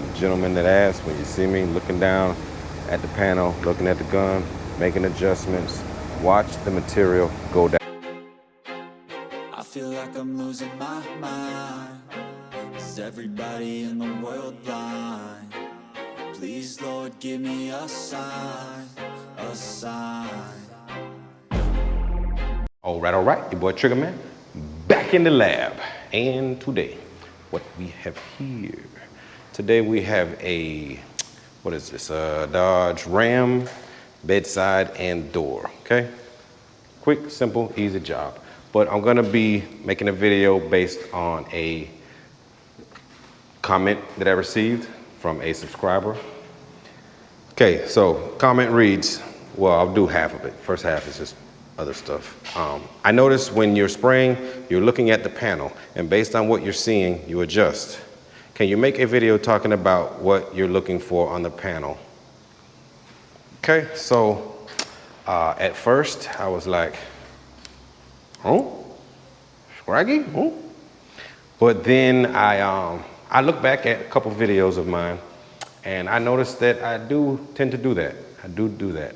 to the gentleman that asked. When you see me looking down at the panel, looking at the gun, making adjustments, watch the material go down. I feel like I'm losing my mind. Is everybody in the world blind? Please, Lord, give me a sign, a sign. All right, your boy Trigger Man, back in the lab. And today, what we have here. Today we have a, what is this? A Dodge Ram, bedside and door, okay? Quick, simple, easy job. But I'm gonna be making a video based on a comment that I received from a subscriber. Okay, so comment reads, well, I'll do half of it. First half is just other stuff. I noticed when you're spraying, you're looking at the panel, and based on what you're seeing, you adjust. Can you make a video talking about what you're looking for on the panel? Okay, so at first I was like, oh, scraggy, oh. But then I look back at a couple videos of mine, and I noticed that I do tend to do that. I do that.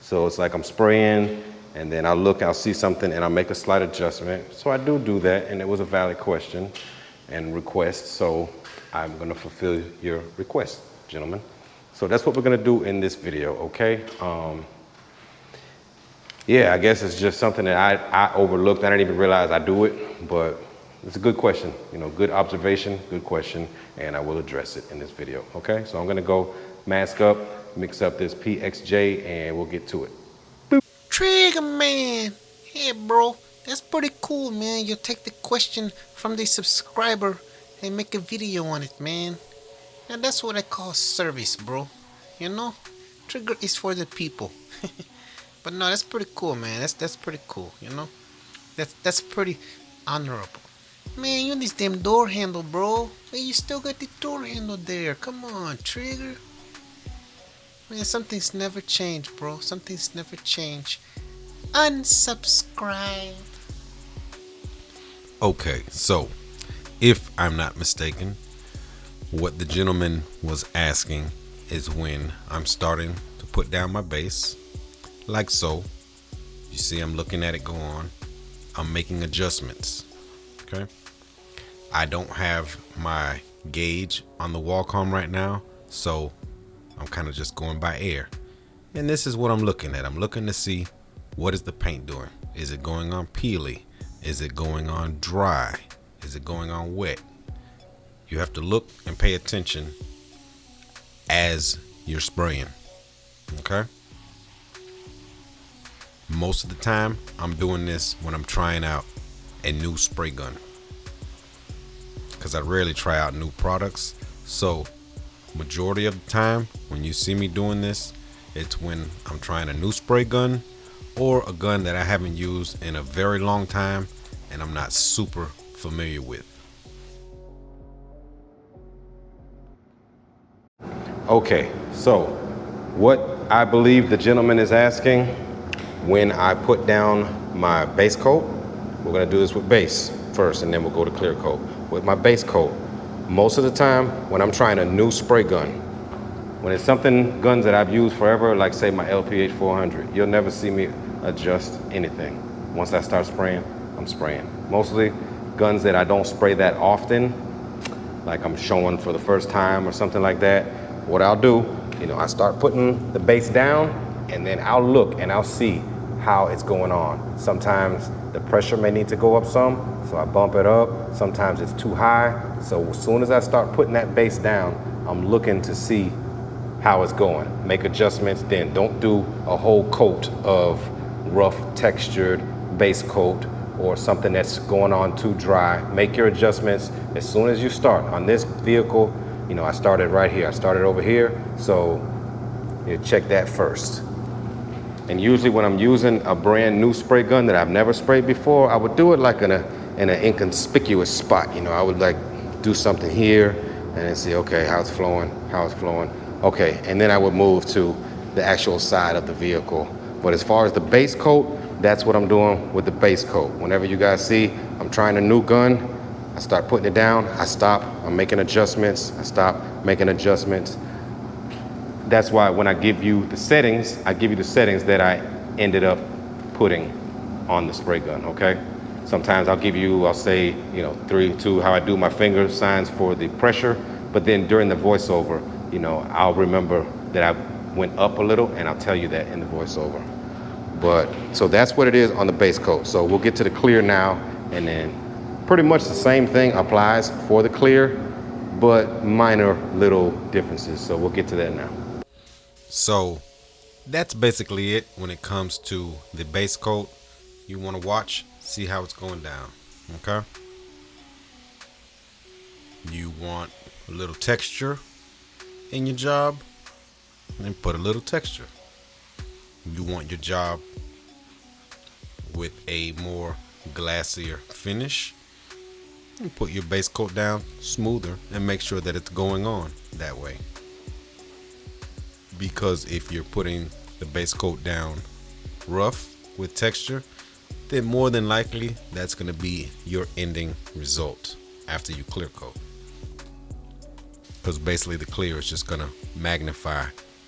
So it's like I'm spraying, and then I'll see something, and I'll make a slight adjustment. So I do that, and it was a valid question and request, so I'm gonna fulfill your request, gentlemen. So that's what we're gonna do in this video, okay? Yeah, I guess it's just something that I overlooked. I didn't even realize I do it, but it's a good question, good observation, good question, and I will address it in this video, okay? So I'm gonna go mask up, mix up this PXJ, and we'll get to it. Trigger Man! Hey bro, that's pretty cool, man. You take the question from the subscriber and make a video on it, man. And that's what I call service, bro. Trigger is for the people. But no, that's pretty cool, man. That's pretty cool, That's pretty honorable. Man, you need this damn door handle, bro. Man, you still got the door handle there. Come on, Trigger. Man, something's never changed, bro. Something's never changed. Unsubscribe. Okay, so if I'm not mistaken, what the gentleman was asking is when I'm starting to put down my base, like so. You see I'm looking at it go on. I'm making adjustments, okay? I don't have my gauge on the Wacom right now, so I'm kind of just going by air. And this is what I'm looking at. I'm looking to see, what is the paint doing? Is it going on peely? Is it going on dry? Is it going on wet? You have to look and pay attention as you're spraying, okay? Most of the time, I'm doing this when I'm trying out a new spray gun, because I rarely try out new products. So majority of the time when you see me doing this, it's when I'm trying a new spray gun or a gun that I haven't used in a very long time and I'm not super familiar with. Okay, so what I believe the gentleman is asking, when I put down my base coat, we're gonna do this with base first and then we'll go to clear coat. With my base coat, most of the time when I'm trying a new spray gun, when it's guns that I've used forever, like say my LPH 400, you'll never see me adjust anything. Once I start spraying, I'm spraying. Mostly guns that I don't spray that often, like I'm showing for the first time or something like that, what I'll do, I start putting the base down, and then I'll look and I'll see how it's going on. Sometimes the pressure may need to go up some, so I bump it up. Sometimes it's too high. So as soon as I start putting that base down, I'm looking to see how it's going. Make adjustments, then don't do a whole coat of rough textured base coat or something that's going on too dry. Make your adjustments as soon as you start. On this vehicle, I started right here. I started over here, so you check that first. And usually when I'm using a brand new spray gun that I've never sprayed before, I would do it like in an inconspicuous spot. I would like do something here and then see, okay, how it's flowing. Okay, and then I would move to the actual side of the vehicle. But as far as the base coat, that's what I'm doing with the base coat. Whenever you guys see I'm trying a new gun, I start putting it down, I stop, I'm making adjustments, I stop making adjustments. That's why when I give you the settings, I give you the settings that I ended up putting on the spray gun, okay? Sometimes I'll say, 3, 2, how I do my finger signs for the pressure, but then during the voiceover, I'll remember that I went up a little and I'll tell you that in the voiceover. But, so that's what it is on the base coat. So we'll get to the clear now, and then pretty much the same thing applies for the clear, but minor little differences. So we'll get to that now. So that's basically it when it comes to the base coat. You want to watch, see how it's going down, okay? You want a little texture in your job, then put a little texture. You want your job with a more glassier finish, and put your base coat down smoother and make sure that it's going on that way. Because if you're putting the base coat down rough with texture, then more than likely that's going to be your ending result after you clear coat. Because basically the clear is just going to magnify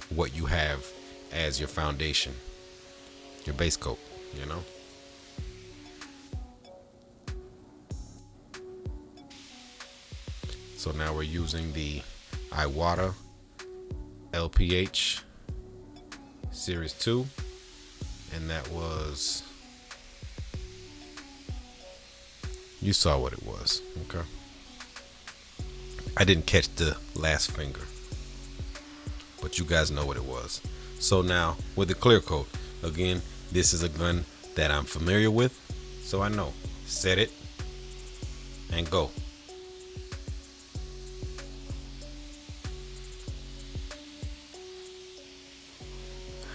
what you have as your foundation, your base coat, So now we're using the Iwata LPH Series 2, and that was, you saw what it was, okay? I didn't catch the last finger, but you guys know what it was. So now with the clear coat, again, this is a gun that I'm familiar with, so I know. Set it and go.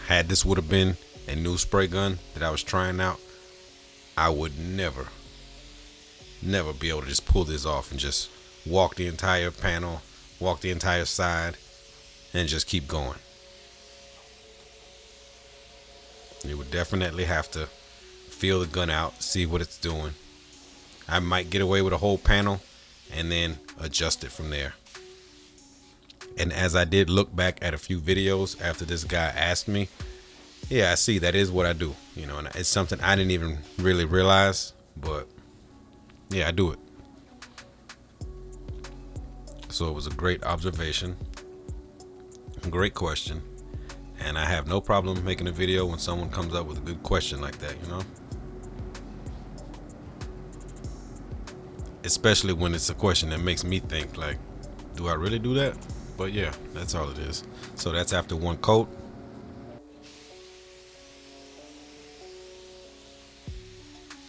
Had this would have been a new spray gun that I was trying out, I would never be able to just pull this off and just walk the entire panel, walk the entire side, and just keep going. You would definitely have to feel the gun out, see what it's doing. I might get away with a whole panel and then adjust it from there. And as I did look back at a few videos after this guy asked me, yeah, I see that is what I do, and it's something I didn't even really realize, but yeah, I do it. So it was a great observation, great question, and I have no problem making a video when someone comes up with a good question like that, especially when it's a question that makes me think, like, do I really do that? But yeah, that's all it is. So that's after one coat.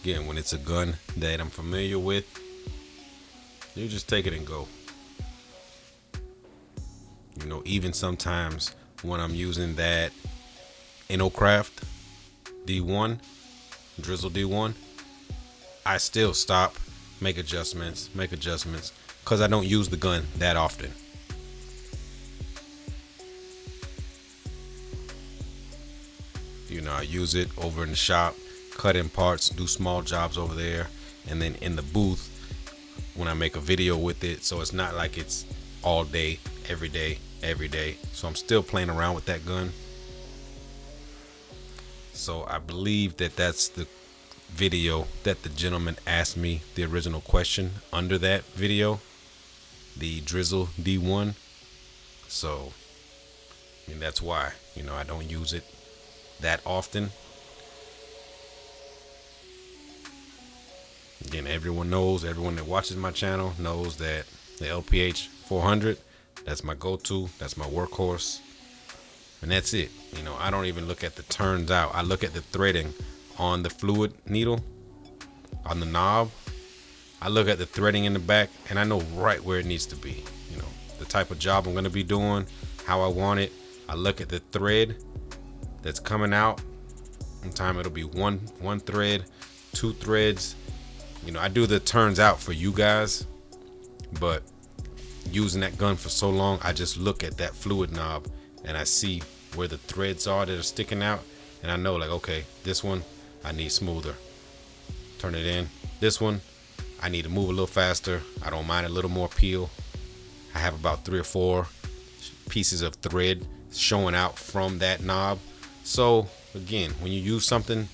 Again, when it's a gun that I'm familiar with, you just take it and go. Even sometimes when I'm using that InnoCraft D1, Drizzle D1, I still stop, make adjustments, because I don't use the gun that often. I use it over in the shop, cut in parts, do small jobs over there, and then in the booth when I make a video with it. So it's not like it's all day, every day. So I'm still playing around with that gun. So I believe that that's the video that the gentleman asked me the original question under that video, the Drizzle D1. So that's why I don't use it that often. Again, everyone that watches my channel knows that the LPH 400, that's my go-to, that's my workhorse, and that's it. I don't even look at the turns out. I look at the threading on the fluid needle, on the knob. I look at the threading in the back, and I know right where it needs to be. The type of job I'm going to be doing, how I want it. I look at the thread that's coming out. Sometimes it'll be one thread, 2 threads. I do the turns out for you guys, but using that gun for so long, I just look at that fluid knob and I see where the threads are that are sticking out, and I know, like, okay, this one I need smoother, turn it in. This one I need to move a little faster. I don't mind a little more peel. I have about 3 or 4 pieces of thread showing out from that knob. So again, when you use something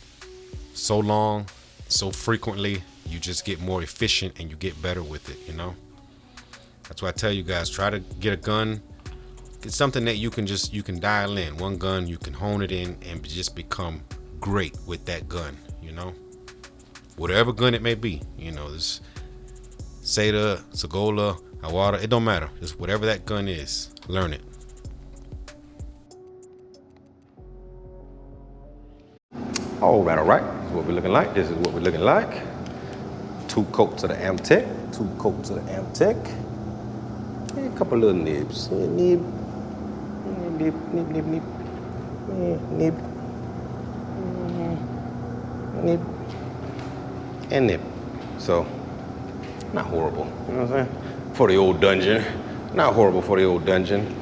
so long, so frequently, you just get more efficient and you get better with it, you know. That's why I tell you guys, try to get a gun. It's something that you can dial in. One gun, you can hone it in and just become great with that gun, you know. Whatever gun it may be, you know, this Seda, Segola, Awada, it don't matter. Just whatever that gun is, learn it. All right. This is what we're looking like. This is what we're looking like. 2 coats of the AmTech. 2 coats of the AmTech. And a couple little nibs. Nib. Nib. Nib. Nib. And nib. So, not horrible. You know what I'm saying? For the old dungeon. Not horrible for the old dungeon.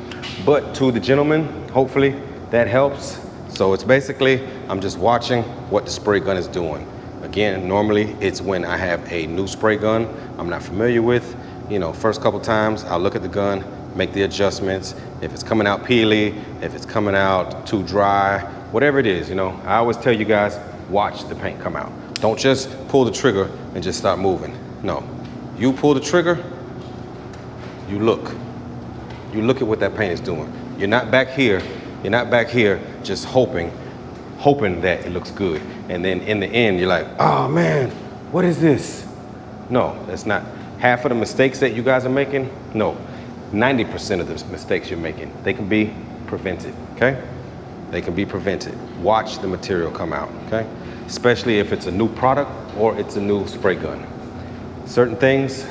But to the gentleman, hopefully that helps. So it's basically, I'm just watching what the spray gun is doing. Again, normally it's when I have a new spray gun I'm not familiar with. You know, first couple times I'll look at the gun, make the adjustments. If it's coming out peely, if it's coming out too dry, whatever it is, you know, I always tell you guys, watch the paint come out. Don't just pull the trigger and just start moving. No, you pull the trigger, you look. You look at what that paint is doing. You're not back here just hoping that it looks good. And then in the end, you're like, oh man, what is this? No, that's not. Half of the mistakes that you guys are making, no, 90% of the mistakes you're making, they can be prevented, okay? They can be prevented. Watch the material come out, okay? Especially if it's a new product or it's a new spray gun. Certain things,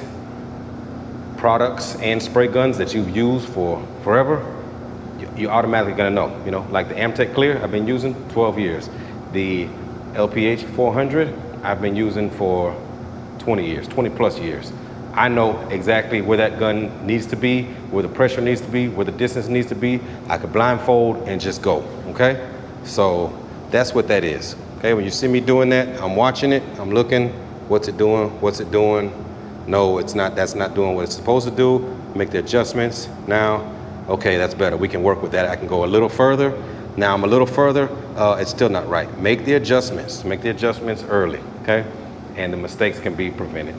products and spray guns that you've used for forever, you're automatically gonna know, you know, like the AmTech Clear I've been using 12 years. The LPH 400 I've been using for 20 years, 20 plus years. I know exactly where that gun needs to be, where the pressure needs to be, where the distance needs to be. I could blindfold and just go, okay? So that's what that is, okay? When you see me doing that, I'm watching it, I'm looking, what's it doing, what's it doing? No, it's not, that's not doing what it's supposed to do. Make the adjustments now. Okay, that's better. We can work with that. I can go a little further. Now I'm a little further. It's still not right. Make the adjustments. Make the adjustments early, okay? And the mistakes can be prevented.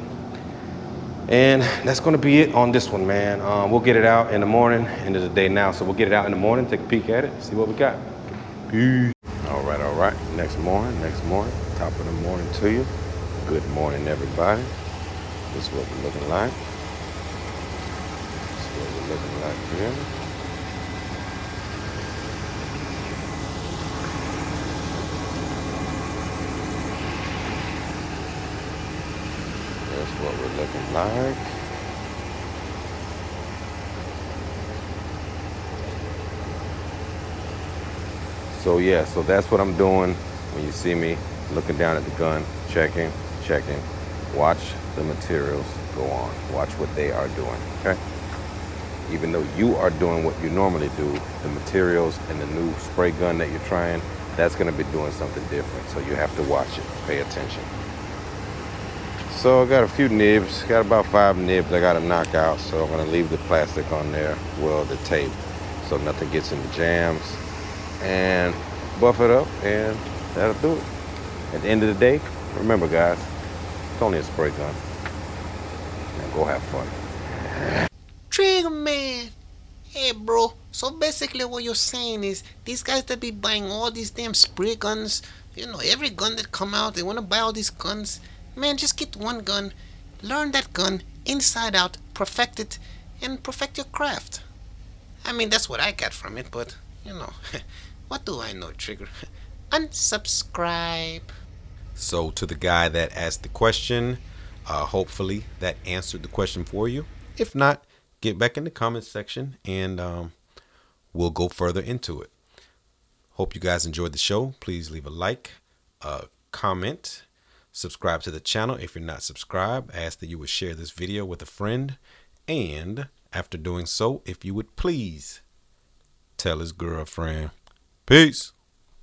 And that's going to be it on this one, man. We'll get it out in the morning, end of the day now. So we'll get it out in the morning, take a peek at it, see what we got. Peace. All right. Next morning. Top of the morning to you. Good morning, everybody. This is what we're looking like. This is what we're looking like here. That's what we're looking like. So yeah, so that's what I'm doing when you see me looking down at the gun, checking. Watch the materials go on. Watch what they are doing, okay? Even though you are doing what you normally do, the materials and the new spray gun that you're trying, that's gonna be doing something different. So you have to watch it, pay attention. So I got a few nibs, got about 5 nibs I gotta knock out. So I'm gonna leave the plastic on there, well, the tape, so nothing gets in the jams. And buff it up, and that'll do it. At the end of the day, remember guys, it's only a spray gun. Now go have fun. Trigger man. Hey bro, so basically what you're saying is these guys that be buying all these damn spray guns, you know, every gun that come out, they want to buy all these guns. Man, just get one gun, learn that gun inside out, perfect it, and perfect your craft. I mean, that's what I got from it, but, you know, what do I know, Trigger? Unsubscribe. So to the guy that asked the question, hopefully that answered the question for you. If not, get back in the comments section and we'll go further into it. Hope you guys enjoyed the show. Please leave a like, comment, subscribe to the channel if you're not subscribed. I ask that you would share this video with a friend, and after doing so, if you would please tell his girlfriend. Peace.